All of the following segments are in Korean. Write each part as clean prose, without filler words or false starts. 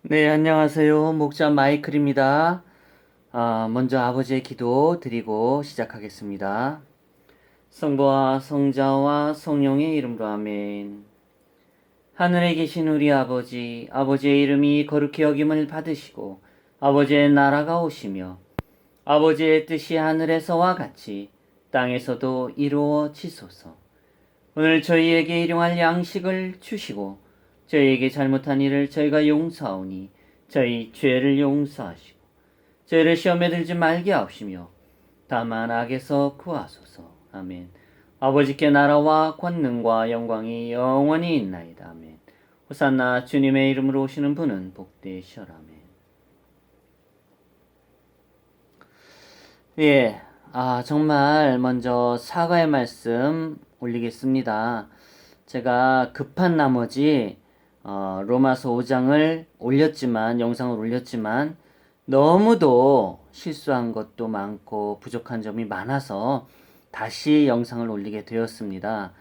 네, 안녕하세요. 목자 마이클입니다. 먼저 아버지의 기도 드리고 시작하겠습니다. 성부와 성자와 성령의 이름으로 아멘. 하늘에 계신 우리 아버지, 아버지의 이름이 거룩히 여김을 받으시고 아버지의 나라가 오시며 아버지의 뜻이 하늘에서와 같이 땅에서도 이루어지소서. 오늘 저희에게 일용할 양식을 주시고 저희에게 잘못한 일을 저희가 용서하오니 저희 죄를 용서하시고 저희를 시험에 들지 말게 하옵시며 다만 악에서 구하소서. 아멘. 아버지께 나라와 권능과 영광이 영원히 있나이다. 아멘. 호산나 주님의 이름으로 오시는 분은 복되시오라. 아멘. 예, 정말 먼저 사과의 말씀 올리겠습니다. 제가 급한 나머지 로마서 5장을 올렸지만 영상을 올렸지만 너무도 실수한 것도 많고 부족한 점이 많아서 다시 영상을 올리게 되었습니다.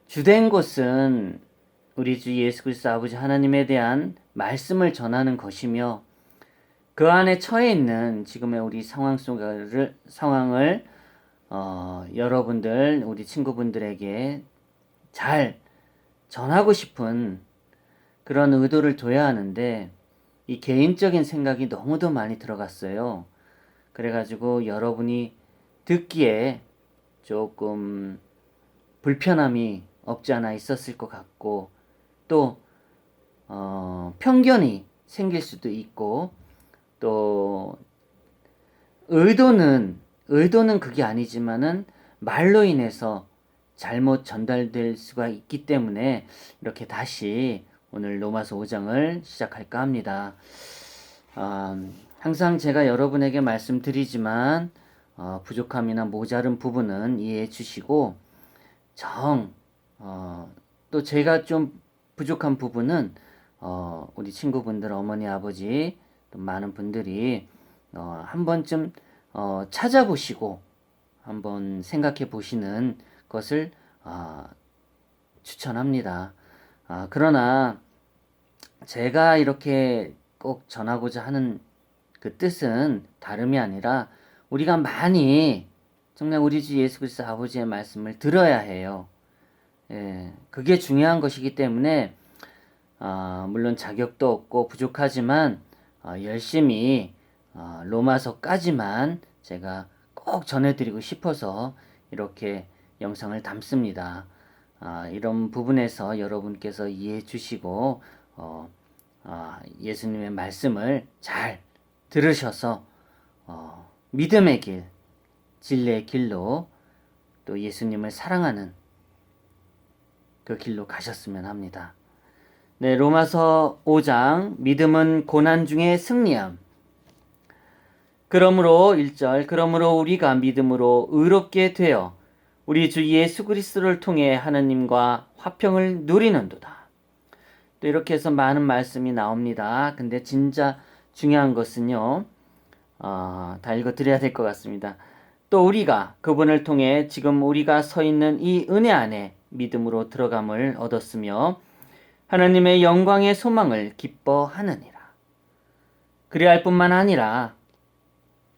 주된 것은 우리 주 예수 그리스도 아버지 하나님에 대한 말씀을 전하는 것이며 그 안에 처해 있는 지금의 우리 상황을 여러분들, 우리 친구분들에게 잘 전하고 싶은 그런 의도를 둬야 하는데 이 개인적인 생각이 너무도 많이 들어갔어요. 그래가지고 여러분이 듣기에 조금 불편함이 없지 않아 있었을 것 같고 또 편견이 생길 수도 있고 또 의도는 그게 아니지만은 말로 인해서 잘못 전달될 수가 있기 때문에 이렇게 다시 오늘 로마서 5장을 시작할까 합니다. 항상 제가 여러분에게 말씀드리지만 부족함이나 모자른 부분은 이해해 주시고 또 제가 좀 부족한 부분은 우리 친구분들, 어머니, 아버지 또 많은 분들이 한 번쯤 찾아보시고 한번 생각해 보시는 것을 추천합니다. 그러나 제가 이렇게 꼭 전하고자 하는 그 뜻은 다름이 아니라 우리가 많이 정말 우리 주 예수 그리스도 아버지의 말씀을 들어야 해요. 예, 그게 중요한 것이기 때문에 물론 자격도 없고 부족하지만 열심히 로마서까지만 제가 꼭 전해드리고 싶어서 이렇게 영상을 담습니다. 이런 부분에서 여러분께서 이해해 주시고 예수님의 말씀을 잘 들으셔서 믿음의 길, 진리의 길로 또 예수님을 사랑하는 그 길로 가셨으면 합니다. 네, 로마서 5장 믿음은 고난 중에 승리함. 그러므로 1절 그러므로 우리가 믿음으로 의롭게 되어 우리 주 예수 그리스도를 통해 하나님과 화평을 누리는도다. 또 이렇게 해서 많은 말씀이 나옵니다. 근데 진짜 중요한 것은요. 다 읽어드려야 될 것 같습니다. 또 우리가 그분을 통해 지금 우리가 서 있는 이 은혜 안에 믿음으로 들어감을 얻었으며 하나님의 영광의 소망을 기뻐하느니라. 그리할 할 뿐만 아니라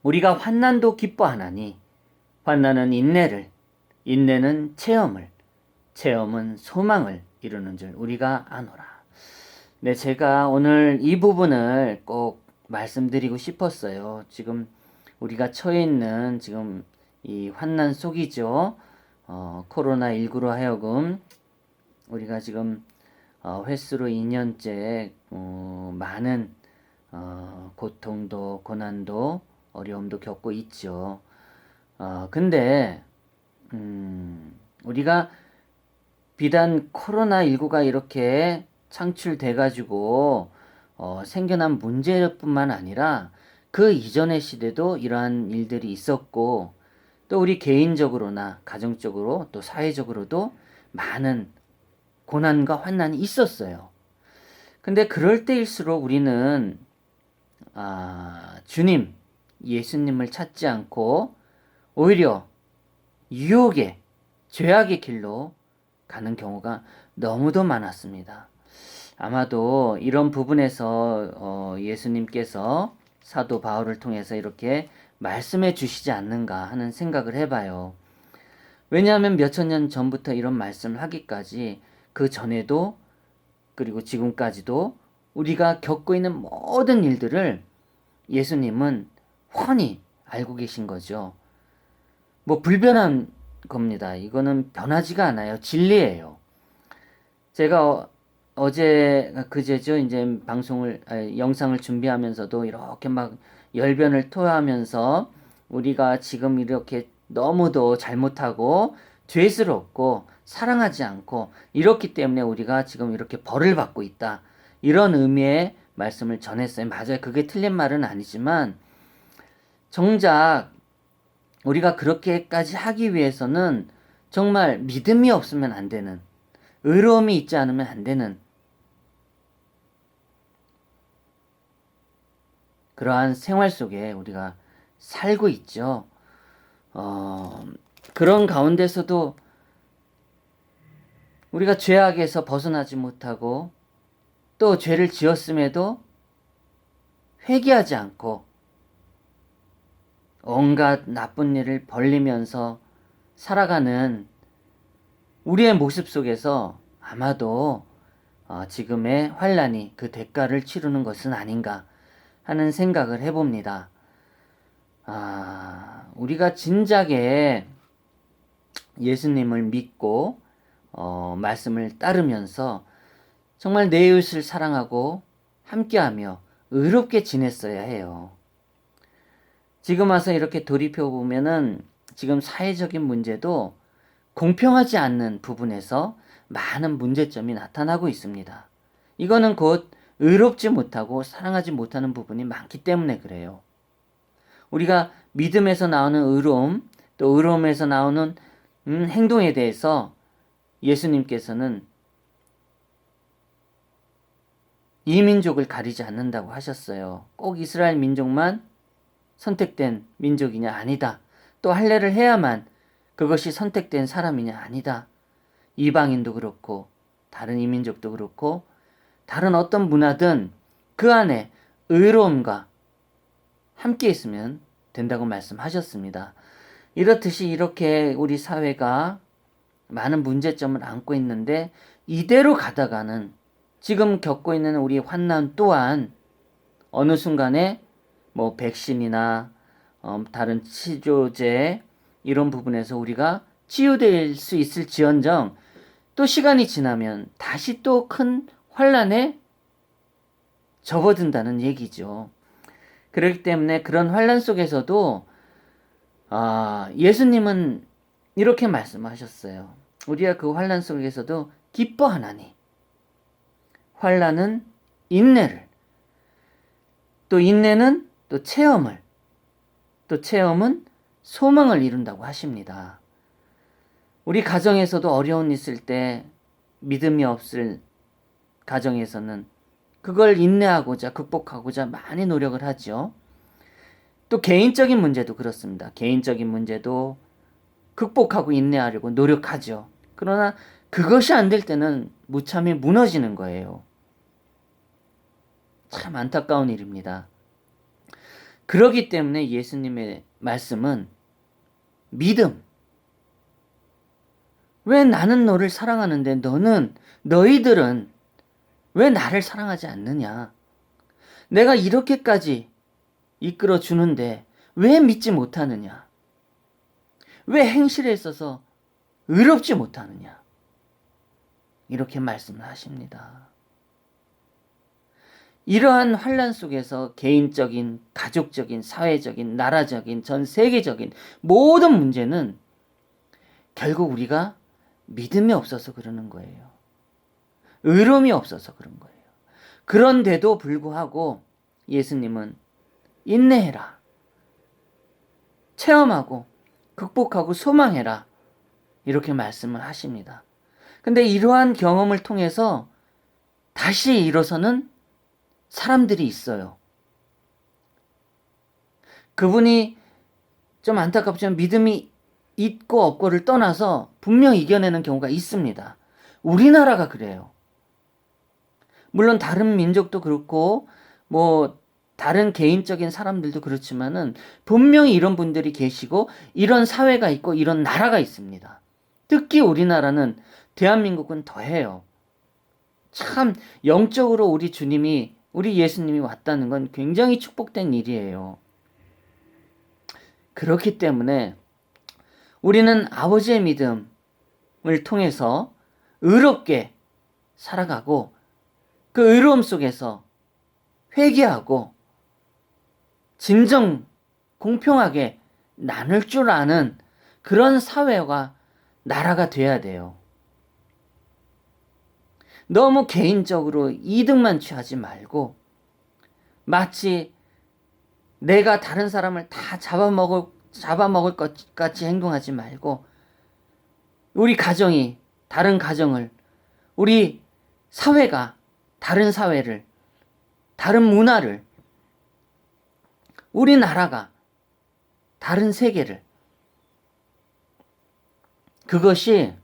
우리가 환난도 기뻐하나니 환난은 인내를, 인내는 체험을, 체험은 소망을 이루는 줄 우리가 아노라. 네, 제가 오늘 이 부분을 꼭 말씀드리고 싶었어요. 지금 우리가 처해 있는 지금 이 환난 속이죠. 코로나19로 하여금 우리가 지금 횟수로 2년째 많은 고통도 고난도 어려움도 겪고 있죠. 근데 우리가 비단 코로나19가 이렇게 창출돼 가지고 생겨난 문제뿐만 아니라 그 이전의 시대도 이러한 일들이 있었고 또 우리 개인적으로나 가정적으로 또 사회적으로도 많은 고난과 환난이 있었어요. 근데 그럴 때일수록 우리는 주님, 예수님을 찾지 않고 오히려 유혹의, 죄악의 길로 가는 경우가 너무도 많았습니다. 아마도 이런 부분에서 예수님께서 사도 바울을 통해서 이렇게 말씀해 주시지 않는가 하는 생각을 해봐요. 왜냐하면 몇천 년 전부터 이런 말씀을 하기까지 그 전에도 그리고 지금까지도 우리가 겪고 있는 모든 일들을 예수님은 훤히 알고 계신 거죠. 뭐 불변한 겁니다. 이거는 변하지가 않아요. 진리예요. 제가 어제 그제죠. 이제 영상을 준비하면서도 이렇게 막 열변을 토하면서 우리가 지금 이렇게 너무도 잘못하고 죄스럽고 사랑하지 않고 이렇기 때문에 우리가 지금 이렇게 벌을 받고 있다. 이런 의미의 말씀을 전했어요. 맞아요. 그게 틀린 말은 아니지만 정작 우리가 그렇게까지 하기 위해서는 정말 믿음이 없으면 안 되는, 의로움이 있지 않으면 안 되는 그러한 생활 속에 우리가 살고 있죠. 그런 가운데서도 우리가 죄악에서 벗어나지 못하고 또 죄를 지었음에도 회개하지 않고 온갖 나쁜 일을 벌리면서 살아가는 우리의 모습 속에서 아마도 지금의 환난이 그 대가를 치르는 것은 아닌가 하는 생각을 해봅니다. 우리가 진작에 예수님을 믿고 말씀을 따르면서 정말 내 이웃을 사랑하고 함께하며 의롭게 지냈어야 해요. 지금 와서 이렇게 돌이켜 보면은 지금 사회적인 문제도 공평하지 않는 부분에서 많은 문제점이 나타나고 있습니다. 이거는 곧 의롭지 못하고 사랑하지 못하는 부분이 많기 때문에 그래요. 우리가 믿음에서 나오는 의로움, 또 의로움에서 나오는 행동에 대해서 예수님께서는 이 민족을 가리지 않는다고 하셨어요. 꼭 이스라엘 민족만 선택된 민족이냐? 아니다. 또 할례를 해야만 그것이 선택된 사람이냐? 아니다. 이방인도 그렇고 다른 이민족도 그렇고 다른 어떤 문화든 그 안에 의로움과 함께 있으면 된다고 말씀하셨습니다. 이렇듯이 이렇게 우리 사회가 많은 문제점을 안고 있는데 이대로 가다가는 지금 겪고 있는 우리 환난 또한 어느 순간에 뭐 백신이나 다른 치료제 이런 부분에서 우리가 치유될 수 있을지언정 또 시간이 지나면 다시 또 큰 환난에 접어든다는 얘기죠. 그렇기 때문에 그런 환난 속에서도 예수님은 이렇게 말씀하셨어요. 우리가 그 환난 속에서도 기뻐하나니 환난은 인내를, 또 인내는 또 체험을, 또 체험은 소망을 이룬다고 하십니다. 우리 가정에서도 어려운 일 있을 때 믿음이 없을 가정에서는 그걸 인내하고자 극복하고자 많이 노력을 하죠. 또 개인적인 문제도 그렇습니다. 개인적인 문제도 극복하고 인내하려고 노력하죠. 그러나 그것이 안 될 때는 무참히 무너지는 거예요. 참 안타까운 일입니다. 그렇기 때문에 예수님의 말씀은 믿음. 왜 나는 너를 사랑하는데 너희들은 왜 나를 사랑하지 않느냐? 내가 이렇게까지 이끌어 주는데 왜 믿지 못하느냐? 왜 행실에 있어서 의롭지 못하느냐? 이렇게 말씀을 하십니다. 이러한 환난 속에서 개인적인, 가족적인, 사회적인, 나라적인, 전 세계적인 모든 문제는 결국 우리가 믿음이 없어서 그러는 거예요. 의로움이 없어서 그런 거예요. 그런데도 불구하고 예수님은 인내해라. 체험하고 극복하고 소망해라. 이렇게 말씀을 하십니다. 근데 이러한 경험을 통해서 다시 일어서는 사람들이 있어요. 그분이 좀 안타깝지만 믿음이 있고 없고를 떠나서 분명 이겨내는 경우가 있습니다. 우리나라가 그래요. 물론 다른 민족도 그렇고 뭐 다른 개인적인 사람들도 그렇지만은 분명히 이런 분들이 계시고 이런 사회가 있고 이런 나라가 있습니다. 특히 우리나라는 대한민국은 더해요. 참 영적으로 우리 예수님이 왔다는 건 굉장히 축복된 일이에요. 그렇기 때문에 우리는 아버지의 믿음을 통해서 의롭게 살아가고 그 의로움 속에서 회개하고 진정 공평하게 나눌 줄 아는 그런 사회와 나라가 돼야 돼요. 너무 개인적으로 이득만 취하지 말고 마치 내가 다른 사람을 다 잡아먹을 것 같이 행동하지 말고 우리 가정이 다른 가정을, 우리 사회가 다른 사회를, 다른 문화를, 우리나라가 다른 세계를, 그것이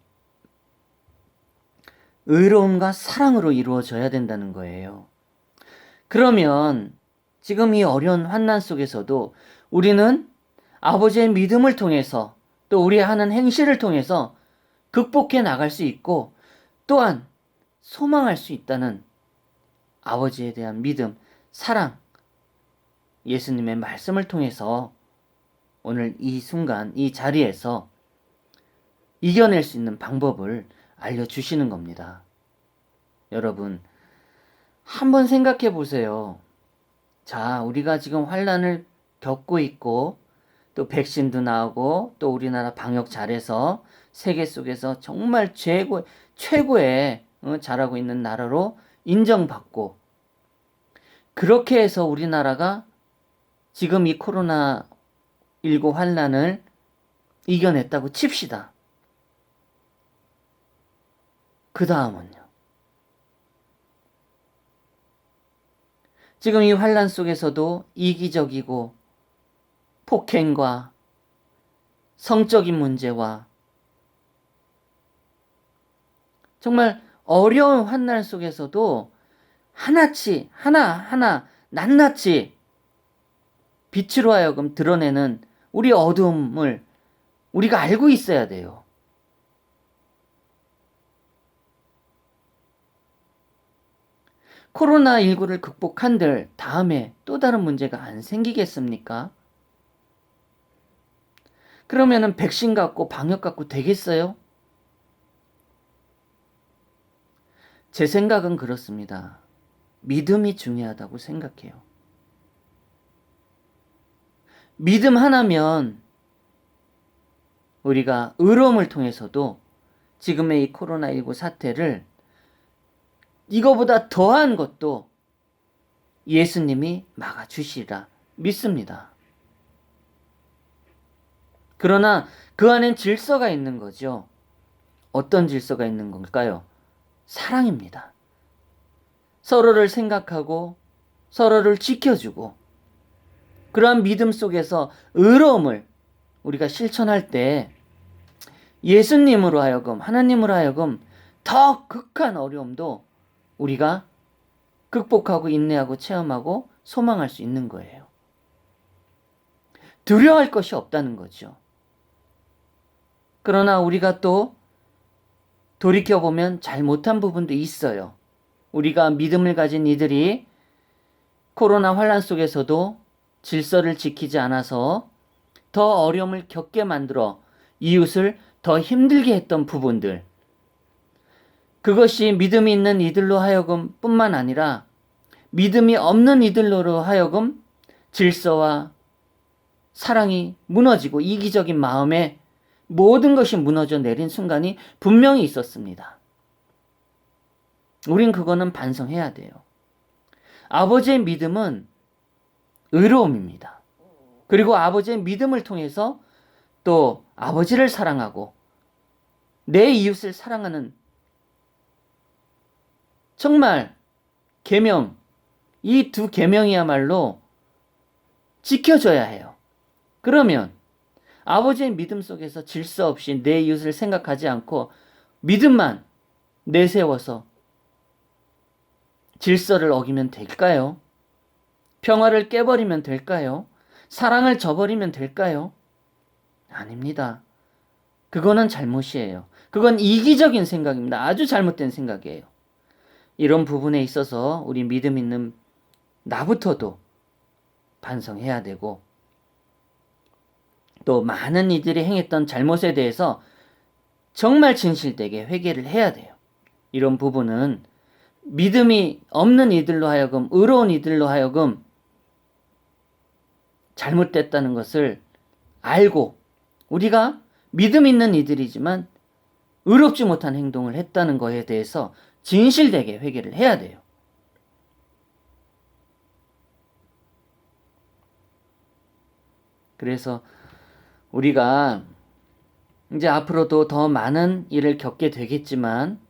의로움과 사랑으로 이루어져야 된다는 거예요. 그러면 지금 이 어려운 환난 속에서도 우리는 아버지의 믿음을 통해서 또 우리 하는 행실을 통해서 극복해 나갈 수 있고 또한 소망할 수 있다는 아버지에 대한 믿음, 사랑, 예수님의 말씀을 통해서 오늘 이 순간, 이 자리에서 이겨낼 수 있는 방법을 알려주시는 겁니다. 여러분, 한번 생각해 보세요. 자, 우리가 지금 환난을 겪고 있고 또 백신도 나오고 또 우리나라 방역 잘해서 세계 속에서 정말 최고의 잘하고 있는 나라로 인정받고 그렇게 해서 우리나라가 지금 이 코로나19 환난을 이겨냈다고 칩시다. 그 다음은요. 지금 이 환난 속에서도 이기적이고 폭행과 성적인 문제와 정말 어려운 환난 속에서도 하나하나 낱낱이 빛으로 하여금 드러내는 우리 어두움을 우리가 알고 있어야 돼요. 코로나19를 극복한들 다음에 또 다른 문제가 안 생기겠습니까? 그러면은 백신 갖고 방역 갖고 되겠어요? 제 생각은 그렇습니다. 믿음이 중요하다고 생각해요. 믿음 하나면 우리가 의로움을 통해서도 지금의 이 코로나19 사태를 이거보다 더한 것도 예수님이 막아주시리라 믿습니다. 그러나 그 안엔 질서가 있는 거죠. 어떤 질서가 있는 걸까요? 사랑입니다. 서로를 생각하고 서로를 지켜주고 그러한 믿음 속에서 의로움을 우리가 실천할 때 예수님으로 하여금 하나님으로 하여금 더 극한 어려움도 우리가 극복하고 인내하고 체험하고 소망할 수 있는 거예요. 두려워할 것이 없다는 거죠. 그러나 우리가 또 돌이켜보면 잘못한 부분도 있어요. 우리가 믿음을 가진 이들이 코로나 환난 속에서도 질서를 지키지 않아서 더 어려움을 겪게 만들어 이웃을 더 힘들게 했던 부분들, 그것이 믿음이 있는 이들로 하여금 뿐만 아니라 믿음이 없는 이들로 하여금 질서와 사랑이 무너지고 이기적인 마음에 모든 것이 무너져 내린 순간이 분명히 있었습니다. 우린 그거는 반성해야 돼요. 아버지의 믿음은 의로움입니다. 그리고 아버지의 믿음을 통해서 또 아버지를 사랑하고 내 이웃을 사랑하는 정말 계명, 이 두 계명이야말로 지켜줘야 해요. 그러면 아버지의 믿음 속에서 질서 없이 내 이웃을 생각하지 않고 믿음만 내세워서 질서를 어기면 될까요? 평화를 깨버리면 될까요? 사랑을 저버리면 될까요? 아닙니다. 그거는 잘못이에요. 그건 이기적인 생각입니다. 아주 잘못된 생각이에요. 이런 부분에 있어서 우리 믿음 있는 나부터도 반성해야 되고, 또 많은 이들이 행했던 잘못에 대해서 정말 진실되게 회개를 해야 돼요. 이런 부분은 믿음이 없는 이들로 하여금, 의로운 이들로 하여금 잘못됐다는 것을 알고, 우리가 믿음 있는 이들이지만 의롭지 못한 행동을 했다는 것에 대해서 진실되게 회개를 해야 돼요. 그래서 우리가 이제 앞으로도 더 많은 일을 겪게 되겠지만,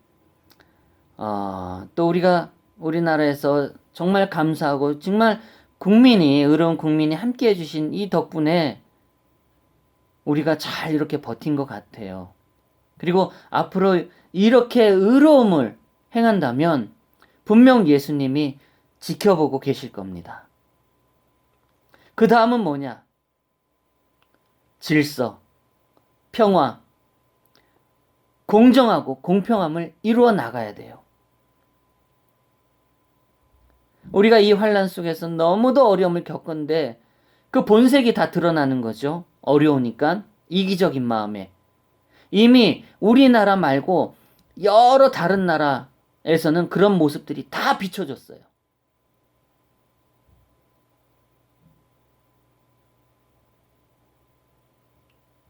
또 우리가 우리나라에서 정말 감사하고 정말 의로운 국민이 함께 해주신 이 덕분에 우리가 잘 이렇게 버틴 것 같아요. 그리고 앞으로 이렇게 의로움을 행한다면 분명 예수님이 지켜보고 계실 겁니다. 그 다음은 뭐냐? 질서, 평화, 공정하고 공평함을 이루어 나가야 돼요. 우리가 이 환난 속에서 너무도 어려움을 겪었는데 그 본색이 다 드러나는 거죠. 어려우니까, 이기적인 마음에. 이미 우리나라 말고 여러 다른 나라에서는 그런 모습들이 다 비춰졌어요.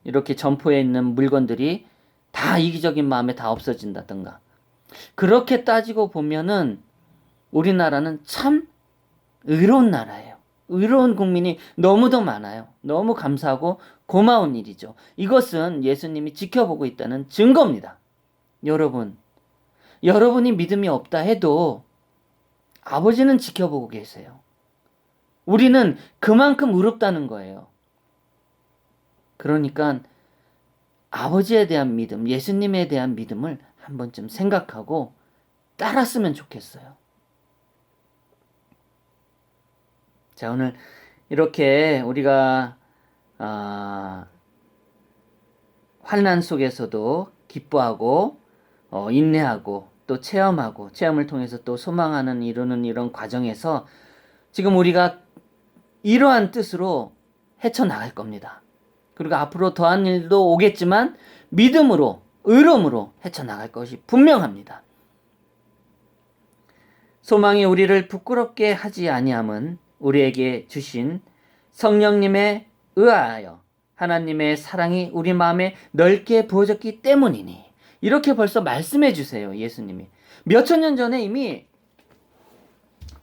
이렇게 점포에 있는 물건들이 다 이기적인 마음에 다 없어진다던가. 그렇게 따지고 보면은 우리나라는 참 의로운 나라예요. 의로운 국민이 너무도 많아요. 너무 감사하고 고마운 일이죠. 이것은 예수님이 지켜보고 있다는 증거입니다. 여러분이 믿음이 없다 해도 아버지는 지켜보고 계세요. 우리는 그만큼 의롭다는 거예요. 그러니까 아버지에 대한 믿음, 예수님에 대한 믿음을 한 번쯤 생각하고 따랐으면 좋겠어요. 자, 오늘 이렇게 우리가 환난 속에서도 기뻐하고 인내하고 또 체험을 통해서 또 소망하는 이루는 이런 과정에서 지금 우리가 이러한 뜻으로 헤쳐나갈 겁니다. 그리고 앞으로 더한 일도 오겠지만 믿음으로, 의로움으로 헤쳐나갈 것이 분명합니다. 소망이 우리를 부끄럽게 하지 아니함은 우리에게 주신 성령님에 의하여 하나님의 사랑이 우리 마음에 넓게 부어졌기 때문이니, 이렇게 벌써 말씀해 주세요. 예수님이 몇천 년 전에 이미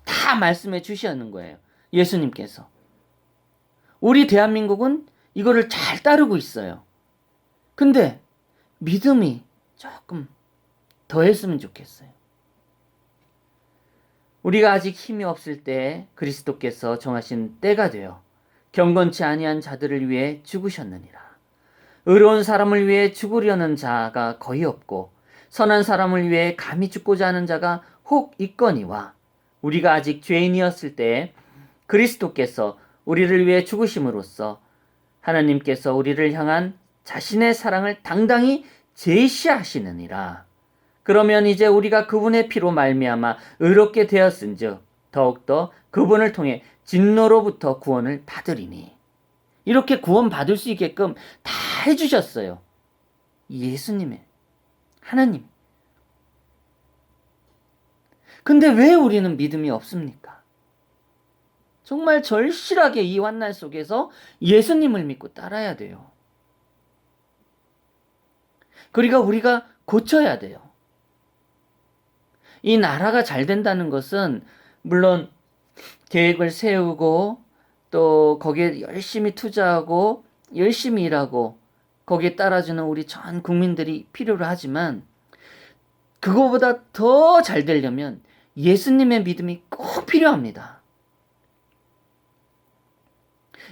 다 말씀해 주시는 거예요. 예수님께서. 우리 대한민국은 이거를 잘 따르고 있어요. 근데 믿음이 조금 더 했으면 좋겠어요. 우리가 아직 힘이 없을 때 그리스도께서 정하신 때가 되어 경건치 아니한 자들을 위해 죽으셨느니라. 의로운 사람을 위해 죽으려는 자가 거의 없고 선한 사람을 위해 감히 죽고자 하는 자가 혹 있거니와, 우리가 아직 죄인이었을 때 그리스도께서 우리를 위해 죽으심으로써 하나님께서 우리를 향한 자신의 사랑을 당당히 제시하시느니라. 그러면 이제 우리가 그분의 피로 말미암아 의롭게 되었은즉 더욱더 그분을 통해 진노로부터 구원을 받으리니. 이렇게 구원 받을 수 있게끔 다 해주셨어요. 예수님의, 하나님. 근데 왜 우리는 믿음이 없습니까? 정말 절실하게 이 환난 속에서 예수님을 믿고 따라야 돼요. 그러니까 우리가 고쳐야 돼요. 이 나라가 잘 된다는 것은 물론 계획을 세우고 또 거기에 열심히 투자하고 열심히 일하고 거기에 따라주는 우리 전 국민들이 필요로 하지만, 그거보다 더 잘 되려면 예수님의 믿음이 꼭 필요합니다.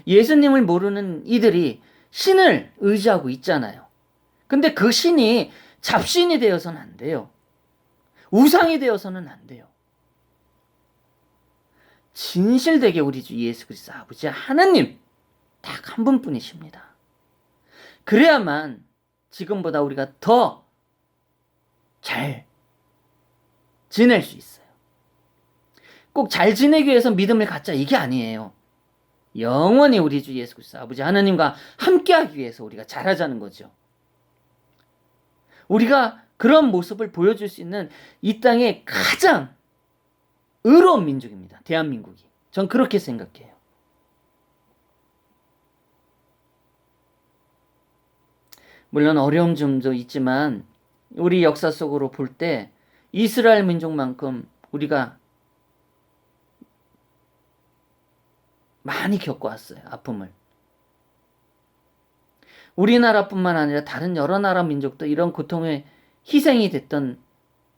예수님을 모르는 이들이 신을 의지하고 있잖아요. 근데 그 신이 잡신이 되어서는 안 돼요. 우상이 되어서는 안 돼요. 진실되게 우리 주 예수 그리스도 아버지 하나님 딱 한 분뿐이십니다. 그래야만 지금보다 우리가 더 잘 지낼 수 있어요. 꼭 잘 지내기 위해서 믿음을 갖자 이게 아니에요. 영원히 우리 주 예수 그리스도 아버지 하나님과 함께하기 위해서 우리가 잘하자는 거죠. 우리가 그런 모습을 보여줄 수 있는 이 땅의 가장 의로운 민족입니다. 대한민국이. 전 그렇게 생각해요. 물론 어려움 점도 있지만 우리 역사 속으로 볼 때 이스라엘 민족만큼 우리가 많이 겪어왔어요. 아픔을. 우리나라뿐만 아니라 다른 여러 나라 민족도 이런 고통에 희생이 됐던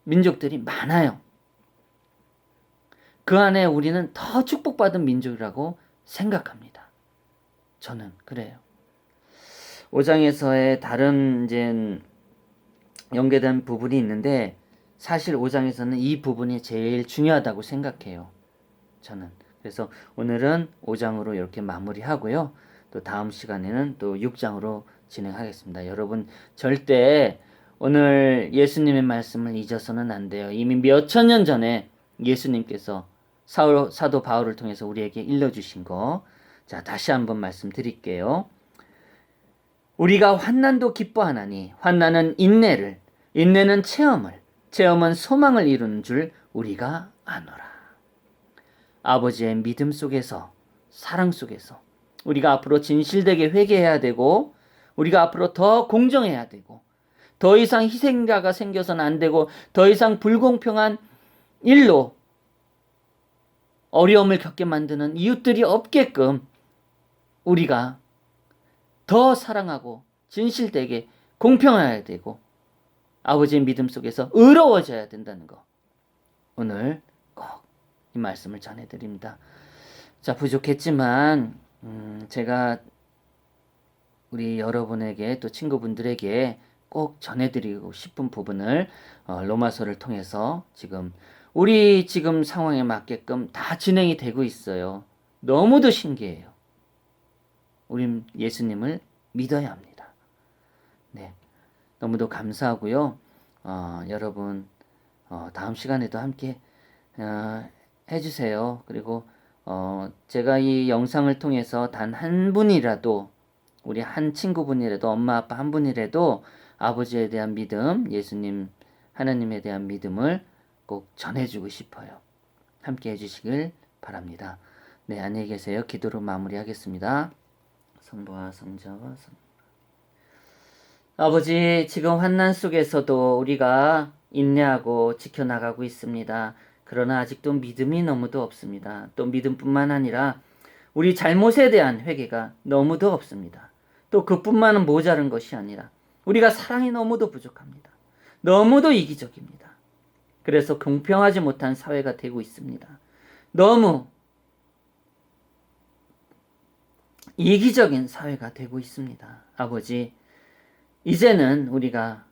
민족들이 많아요. 그 안에 우리는 더 축복받은 민족이라고 생각합니다. 저는 그래요. 5장에서의 다른 이제 연계된 부분이 있는데 사실 5장에서는 이 부분이 제일 중요하다고 생각해요. 저는. 그래서 오늘은 5장으로 이렇게 마무리하고요. 또 다음 시간에는 또 6장으로 진행하겠습니다. 여러분 절대 오늘 예수님의 말씀을 잊어서는 안 돼요. 이미 몇천 년 전에 예수님께서 사도 바울을 통해서 우리에게 일러주신 거. 자, 다시 한번 말씀드릴게요. 우리가 환난도 기뻐하나니 환난은 인내를, 인내는 체험을, 체험은 소망을 이루는 줄 우리가 아노라. 아버지의 믿음 속에서, 사랑 속에서 우리가 앞으로 진실되게 회개해야 되고 우리가 앞으로 더 공정해야 되고 더 이상 희생자가 생겨서는 안 되고 더 이상 불공평한 일로 어려움을 겪게 만드는 이웃들이 없게끔 우리가 더 사랑하고 진실되게 공평해야 되고 아버지의 믿음 속에서 의로워져야 된다는 거. 오늘 꼭 이 말씀을 전해드립니다. 자, 부족했지만 제가 우리 여러분에게 또 친구분들에게 꼭 전해드리고 싶은 부분을 로마서를 통해서 우리 지금 상황에 맞게끔 다 진행이 되고 있어요. 너무도 신기해요. 우린 예수님을 믿어야 합니다. 네, 너무도 감사하고요. 여러분 다음 시간에도 함께 해주세요. 그리고 제가 이 영상을 통해서 단 한 분이라도 우리 한 친구분이라도 엄마 아빠 한 분이라도 아버지에 대한 믿음, 예수님 하나님에 대한 믿음을 꼭 전해주고 싶어요. 함께 해주시길 바랍니다. 네, 안녕히 계세요. 기도로 마무리하겠습니다. 성부와 성자와 성 아버지, 지금 환난 속에서도 우리가 인내하고 지켜나가고 있습니다. 그러나 아직도 믿음이 너무도 없습니다. 또 믿음뿐만 아니라 우리 잘못에 대한 회개가 너무도 없습니다. 또 그뿐만은 모자른 것이 아니라 우리가 사랑이 너무도 부족합니다. 너무도 이기적입니다. 그래서 공평하지 못한 사회가 되고 있습니다. 너무 이기적인 사회가 되고 있습니다. 아버지, 이제는 우리가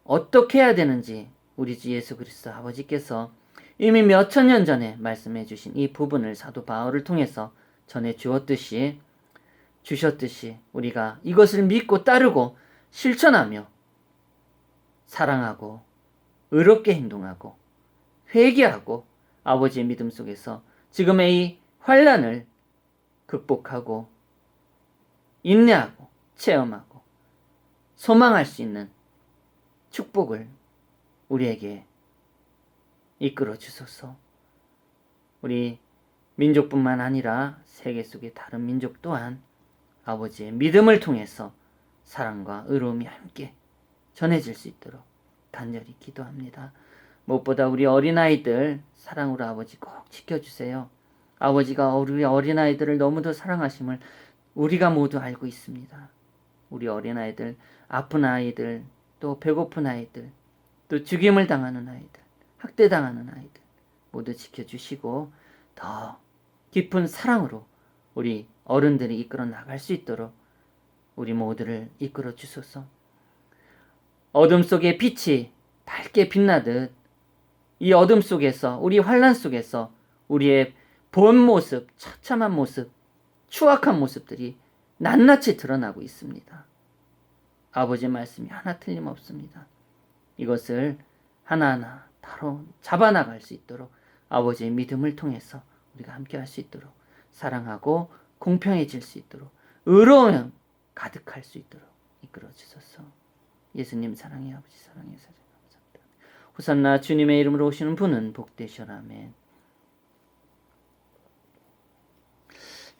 어떻게 해야 되는지 우리 주 예수 그리스도 아버지께서 이미 몇천 년 전에 말씀해 주신 이 부분을 사도 바울을 통해서 전해 주셨듯이 우리가 이것을 믿고 따르고 실천하며 사랑하고 의롭게 행동하고 회개하고 아버지의 믿음 속에서 지금의 이 환난을 극복하고 인내하고 체험하고 소망할 수 있는 축복을 우리에게 이끌어 주소서. 우리 민족뿐만 아니라 세계 속의 다른 민족 또한 아버지의 믿음을 통해서 사랑과 의로움이 함께 전해질 수 있도록 간절히 기도합니다. 무엇보다 우리 어린아이들 사랑으로 아버지 꼭 지켜주세요. 아버지가 우리 어린아이들을 너무도 사랑하심을 우리가 모두 알고 있습니다. 우리 어린아이들, 아픈 아이들, 또 배고픈 아이들, 또 죽임을 당하는 아이들, 학대당하는 아이들 모두 지켜주시고 더 깊은 사랑으로 우리 어른들이 이끌어 나갈 수 있도록 우리 모두를 이끌어 주소서. 어둠 속에 빛이 밝게 빛나듯 이 어둠 속에서 우리 환난 속에서 우리의 본 모습, 처참한 모습, 추악한 모습들이 낱낱이 드러나고 있습니다. 아버지 말씀이 하나 틀림없습니다. 이것을 하나하나 바로 잡아나갈 수 있도록 아버지의 믿음을 통해서 우리가 함께 할 수 있도록, 사랑하고 공평해질 수 있도록, 의로움 가득할 수 있도록 이끌어 주소서. 예수님 사랑해, 아버지 사랑해, 사랑 감사합니다. 호산나 주님의 이름으로 오시는 분은 복되시오라. 아멘.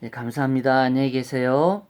네, 감사합니다. 안녕히 계세요.